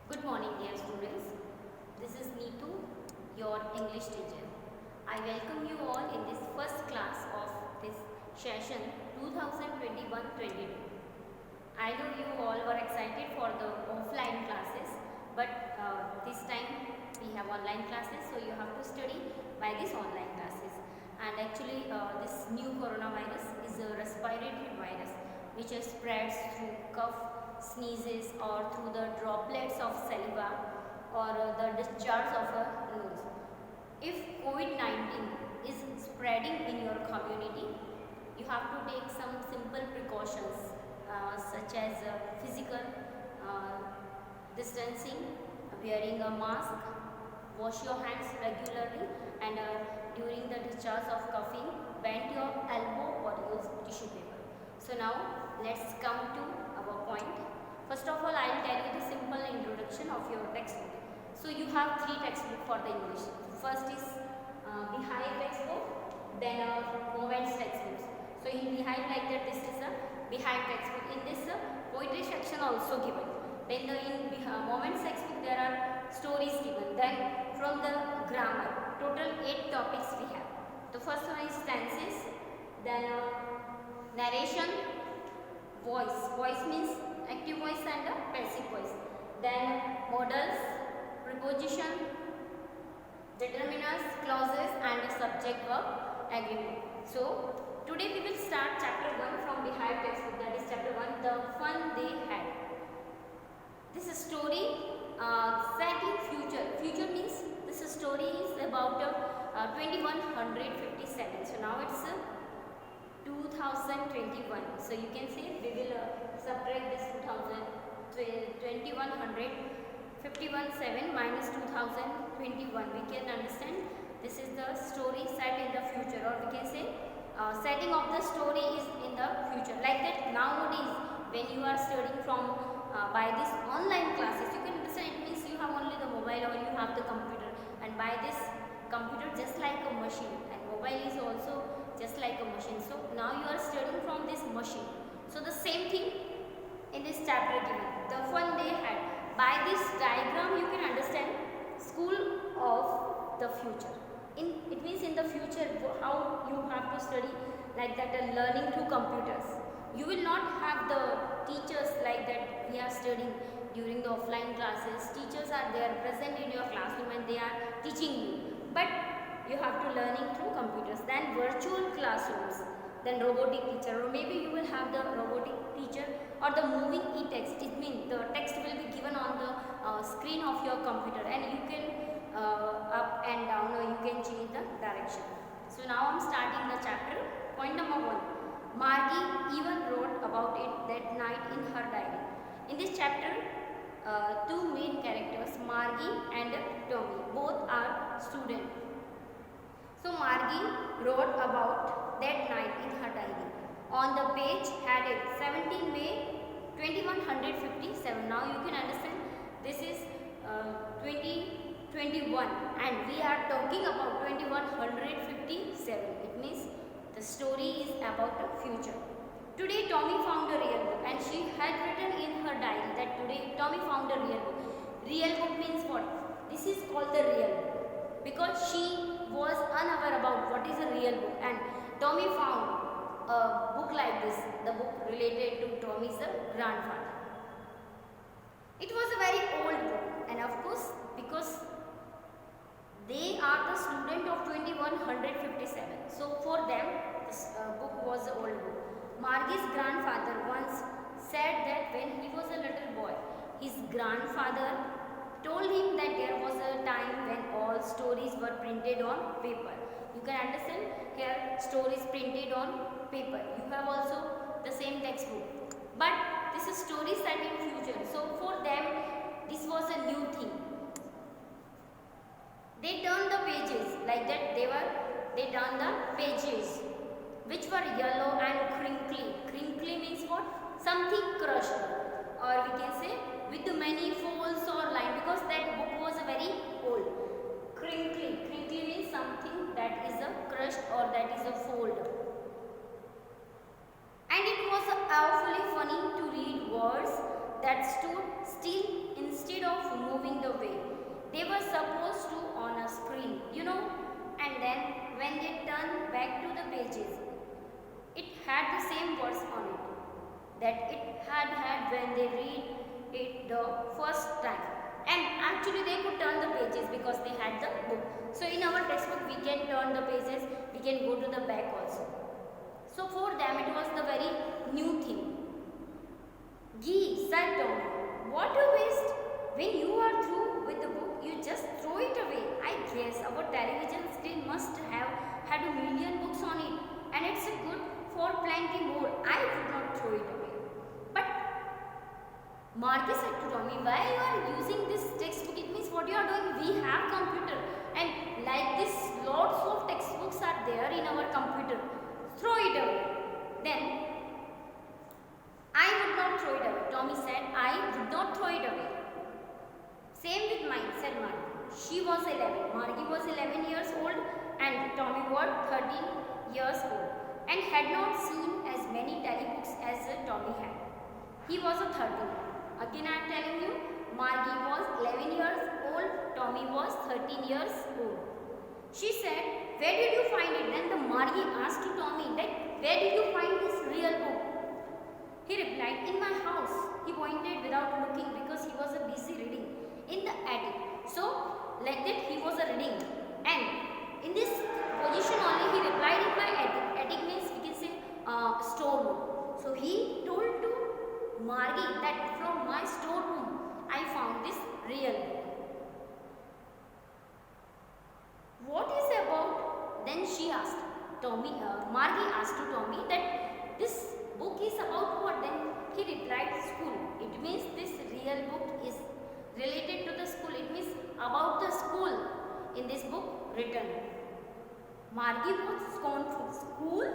Good morning, dear students. This is Neetu, your English teacher. I welcome you all in this first class of this session 2021-22. I know you all were excited for the offline classes, but this time we have online classes, so you have to study by these online classes. And actually, this new coronavirus is a respiratory virus which spreads through cough, sneezes, or through the droplets of saliva or the discharge of a nose. If COVID-19 is spreading in your community, you have to take some simple precautions such as physical distancing, wearing a mask, wash your hands regularly, and during the discharge of coughing, bend your elbow or use tissue paper. So now let's come to our point. First of all, I will tell you the simple introduction of your textbook. So you have three textbooks for the English. First is Behind textbook, then Moments textbooks. So in Behind, like that, this is a Behind textbook. In this poetry section also given. Then in Moments textbook there are stories given. Then from the grammar, total 8 topics we have. The first one is tenses, then narration, voice. Voice means active voice and passive voice. Then modals, preposition, determiners, clauses, and subject verb agreement. So today we will start chapter 1 from Behind textbook, that is chapter 1, the fun they had. This story set in future. Future means this story is about 2157. So now it's 2021. So you can say we will subtract this 2151.7 minus 2021. We can understand this is the story set in the future, or we can say setting of the story is in the future. Like that nowadays when you are studying from by this online classes, you can understand it means you have only the mobile or you have the computer, and by this computer just like a machine, and mobile is also just like a machine. So now you are studying from this machine. So the same thing in this chapter given, the fun they had. By this diagram you can understand school of the future. It means in the future how you have to study, like that learning through computers. You will not have the teachers like that we are studying during the offline classes. Teachers are there present in your classroom and they are teaching you, but you have to learning through computers. Then virtual classrooms, then robotic teacher, or maybe you will have the robotic teacher or the moving e-text. It means the text will be given on the screen of your computer, and you can up and down, or you can change the direction. So now I am starting the chapter. Point number 1, Margie even wrote about it that night in her diary. In this chapter, two main characters, Margie and Tommy, both are students. So Margie wrote about that night in her diary. On the page headed 17 May 2157. Now you can understand this is 2021 and we are talking about 2157. It means the story is about the future. Today Tommy found a real book, and she had written in her diary that today Tommy found a real book. Real book means what? This is called the real book because she was unaware about what is a real book, and Tommy found a book like this, the book related to Tommy's grandfather. It was a very old book, and of course because they are the student of 2157, so for them this book was an old book. Margie's grandfather once said that when he was a little boy, his grandfather told him that there was a time when all stories were printed on paper. You can understand here, stories printed on paper. You have also the same textbook, but this is story set in future. So for them this was a new thing. They turned the pages like that. They turned the pages which were yellow and crinkly. Crinkly means what? Something crushed, or we can say with many folds or line, because that book was very old. Crinkly means something that is a crushed or that is a fold. And it was awfully funny to read words that stood still instead of moving the way. They were supposed to on a screen, and then when they turned back to the pages, it had the same words on it that it had when they read it the first time. And actually they could turn the pages because they had the book. So in our textbook we can turn the pages, we can go to the back also. So for them it was the very new thing. Gee, said Tom, what a waste. When you are through with the book, you just throw it away. I guess our television screen must have had a million books on it, and it's good for plenty more. I would not throw it away. But Margie said to Tommy, why you are using this textbook? It means what you are doing, we have computer, and like this lots of textbooks are there in our computer. Throw it away. Then I would not throw it away. Tommy said, I would not throw it away. Same with mine, said Margie. She was 11. Margie was 11 years old and Tommy was 13 years old and had not seen as many telebooks as Tommy had. He was a 13. Again I am telling you, Margie was 11 years old, Tommy was 13 years old. She said, where did you find it? Then the Margie asked to Tommy that, where did you find this real book? He replied, in my house. He pointed without looking because he was busy reading in the attic. So, like that he was reading. And in this position only he replied, in my attic. Attic means we can say storeroom. So, he told to Margie that from my storeroom I found this real book. What is about? Then she asked Margie asked to Tommy that this book is about what? Then he replied, school. It means this real book is related to the school. It means about the school in this book written. Margie was confused. School?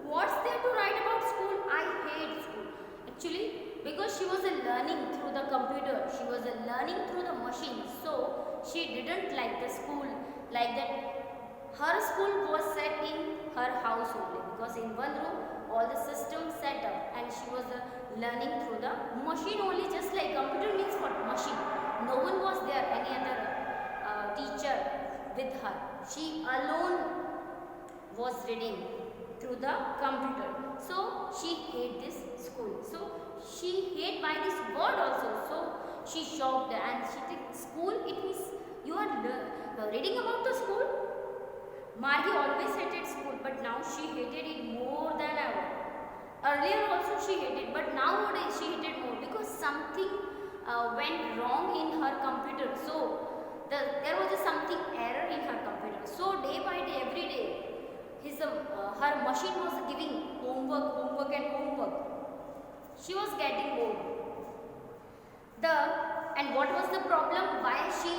What's there to write about school? I hate school. Actually, because she was learning through the computer, she was learning through the machine. So, she didn't like the school like that. Her school was set in her house only because in one room all the systems set up and she was learning through the machine only, just like computer means what? Machine. No one was there, any other teacher with her. She alone was reading through the computer. So she hate this school. So she hate by this word also. So she shocked and she think school, it means you are reading about the school. Margie always hated school, but now she hated it more than ever. Earlier also she hated, but nowadays she hated more because something went wrong in her computer. So there was something error in her computer. So day by day, every day, her machine was giving homework and homework. She was getting bored. And what was the problem? Why she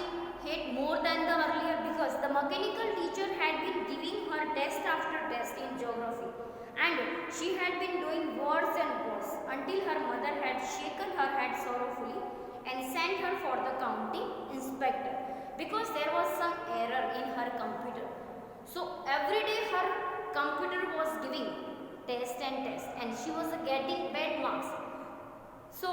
hate more than the earlier? Because the mechanical teacher had been giving her test after test in geography, and she had been doing worse and worse until her mother had shaken her head sorrowfully and sent her for the county inspector because there was some error in her computer. So every day her computer was giving test and she was getting bad marks. So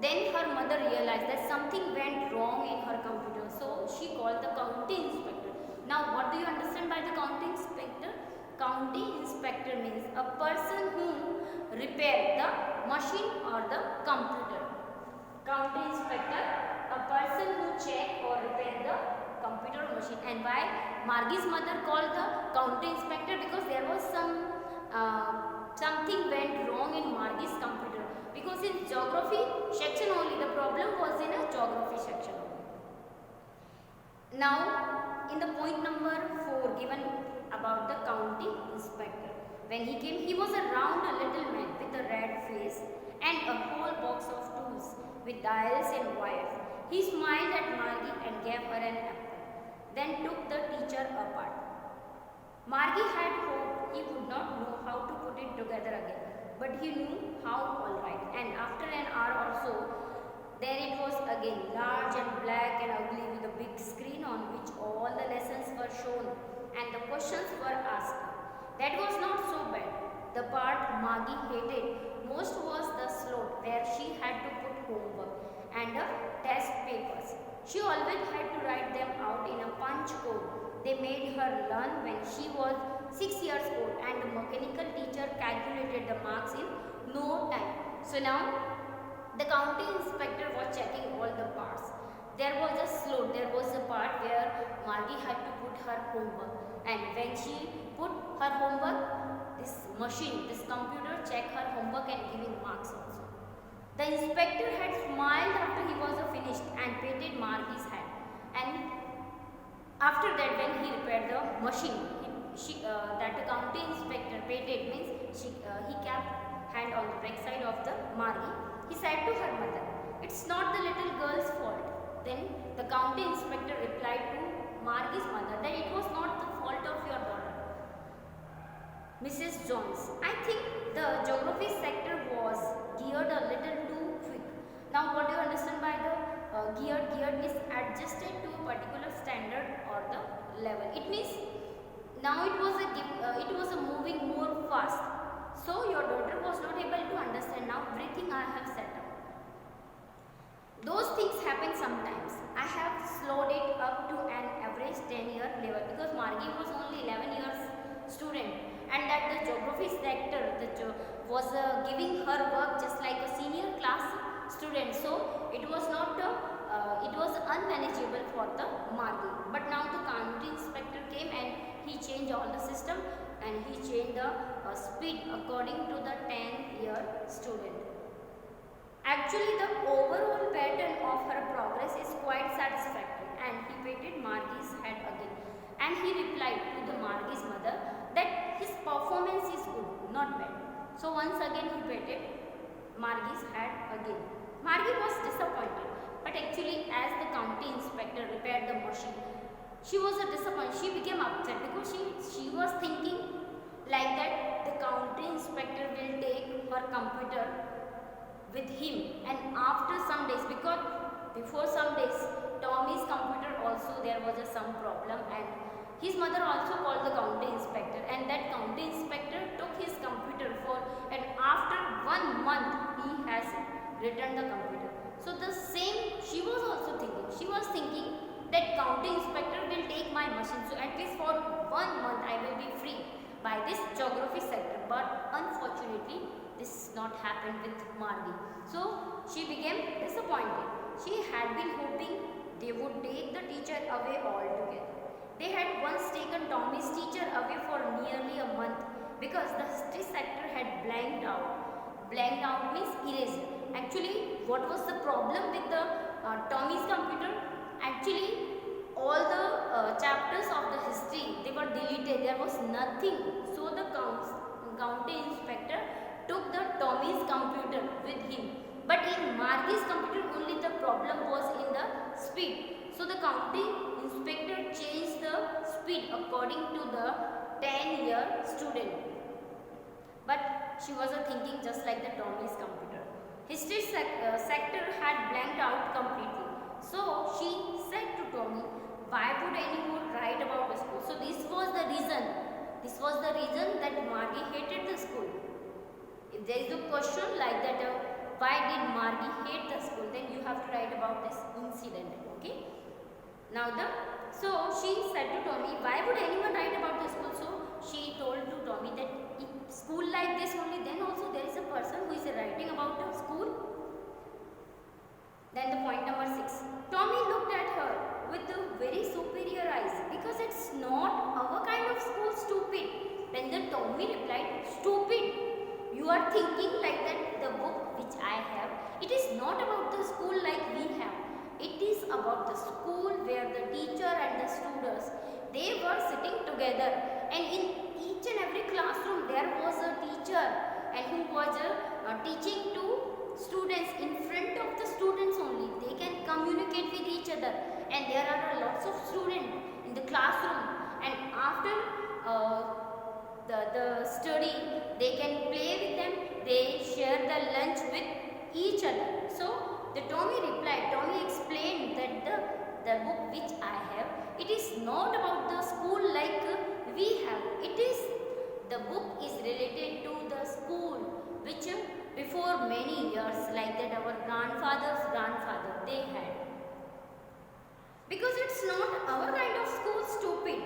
then her mother realized that something went wrong in her computer. So she called the county inspector. Now what do you understand by the county inspector? County inspector means a person who repairs the machine or the computer. County inspector, a person who check or repair the computer or machine. And why Margie's mother called the county inspector? Because there was something went wrong in Margie's computer. Because in geography section only, the problem was in a geography section only. Now, in the point number 4 given about the county inspector. When he came, he was a round little man with a red face and a whole box of tools with dials and wires. He smiled at Margie and gave her an apple, then took the teacher apart. Margie had hoped he would not know how to put it together again, but he knew how all right. And after an hour or so, there it was again, large and black and ugly with a big screen on which all the lessons were shown and the questions were asked. That was not so bad. The part Margie hated most was the slot where she had to put homework and the test papers. they made her learn when she was 6 years old, and the mechanical teacher calculated the marks in no time. So now the county inspector was checking all the parts. There was a part where Margie had to put her homework, and when she put her homework, this computer checked her homework and giving marks also. The inspector had smiled after he was finished and patted Margie's hand. And after that, when he repaired the machine, that the county inspector patted means he kept hand on the back side of the Margie. He said to her mother, "It's not the little girl's fault." Then the county inspector replied to Margie's mother that it was not the fault of your daughter, Mrs. Jones. I think the geography sector was geared a little too quick. Now what do you understand by the geared? Geared is adjusted to a particular standard or the level. It means now it was a moving more fast. So your daughter was not able to understand now everything I have set up. Those things happen sometimes. I have slowed it up to an average 10-year level because Margie was only 11 years student, and that the geography sector was giving her work just like a senior class student. So it was not it was unmanageable for the Margie. But now the county inspector came and he changed all the system, and he changed the speed according to the 10-year student. Actually, the overall pattern of her progress is quite satisfactory, and he patted Margie's head again. And he replied to the Margie's mother that his performance is good, not bad. So once again he patted Margie's head again. Margie was disappointed, but actually as the county inspector repaired the machine, she was disappointed. She became upset because she was thinking like that the county inspector will take her computer with him, and after some days, because before some days Tommy's computer also there was some problem, and his mother also called the county inspector, and that county inspector took his computer and after 1 month he has returned the computer. So the same she was also thinking. She was thinking that county inspector will take my machine, so at least for 1 month I will be free by this geography sector. But unfortunately this not happened with Margie. So she became disappointed. She had been hoping they would take the teacher away altogether. They had once taken Tommy's teacher away for nearly a month because the history sector had blanked out. Blanked out means eraser. Actually, what was the problem with the Tommy's computer? Actually, all the chapters of the history, they were deleted. There was nothing. So the county inspector took the Tommy's computer with him. But in Margie's computer only the problem was in the speed. So the county inspector changed the speed according to the 10-year student. But she was thinking just like the Tommy's computer. History sector had blanked out completely. So she said to Tommy, "Why would anyone write about the school?" So this was the reason. This was the reason that Margie hated the school. If there is a question like that, why did Margie hate the school, then you have to write about this incident. Okay. Now so she said to Tommy, "Why would anyone write about the school?" So she told to Tommy that if school like this only, then also there is a person who is writing about the school. Then the point number 6. Tommy looked at her with the very superior eyes, because it's not our kind of school, stupid. Then the Tommy replied, "Stupid. You are thinking like that the book which I have, it is not about the school like we have. It is about the school where the teacher and the students, they were sitting together, and in each and every classroom there was a teacher and who was teaching to students in front of the students only. They can communicate with each other, and there are lots of students in the classroom, and after the study they can play with them, they share the lunch with each other." So the Tommy replied, Tommy explained that the book which I have, it is not about the school like we have. It is, the book is related to the school which before many years like that our grandfather's grandfather they had. Because it's not our kind of school, stupid.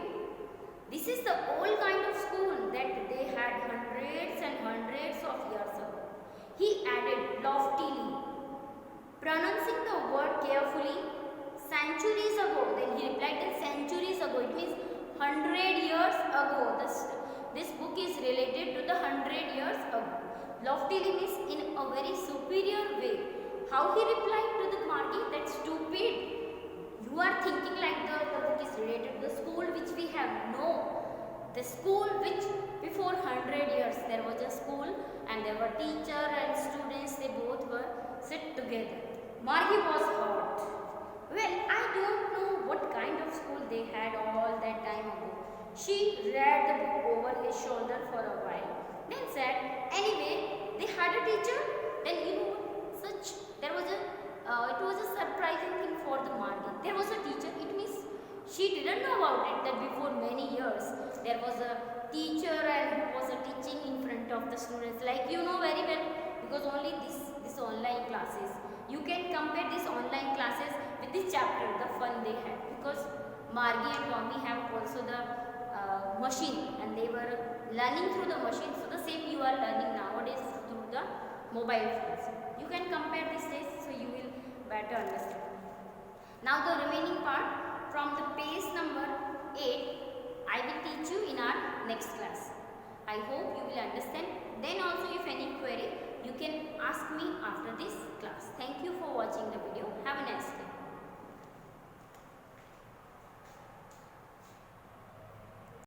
is the old kind of school that they had hundreds and hundreds of years ago. He added loftily, pronouncing the word carefully, centuries ago. Then he replied that centuries ago, it means 100 years ago. This book is related to the 100 years ago. Loftily means in a very superior way. How he replied to the Margi? That's stupid. You are thinking like the book is related to the school which we have. No. The school which before 100 years there was a school and there were teacher and students, they both were sit together. Margi was hot. Well, I don't know what kind of school they had all that time ago. She read the book over his shoulder for a while, then said, anyway, they had a teacher. Then you know it was a surprising thing for the Margi. There was a teacher. It means she didn't know about it that before many years there was a teacher and who was teaching in front of the students. Like you know very well, because only this online classes. You can compare these online classes with this chapter, the fun they had, because Margi and Tommy have also the machine and they were learning through the machine. So the same you are learning nowadays through the mobile phones. You can compare these days so you will better understand. Now the remaining part from the page number 8 I will teach you in our next class. I hope you will understand. Then also if any query you can ask me after this class. Thank you for watching the video. Have a nice day.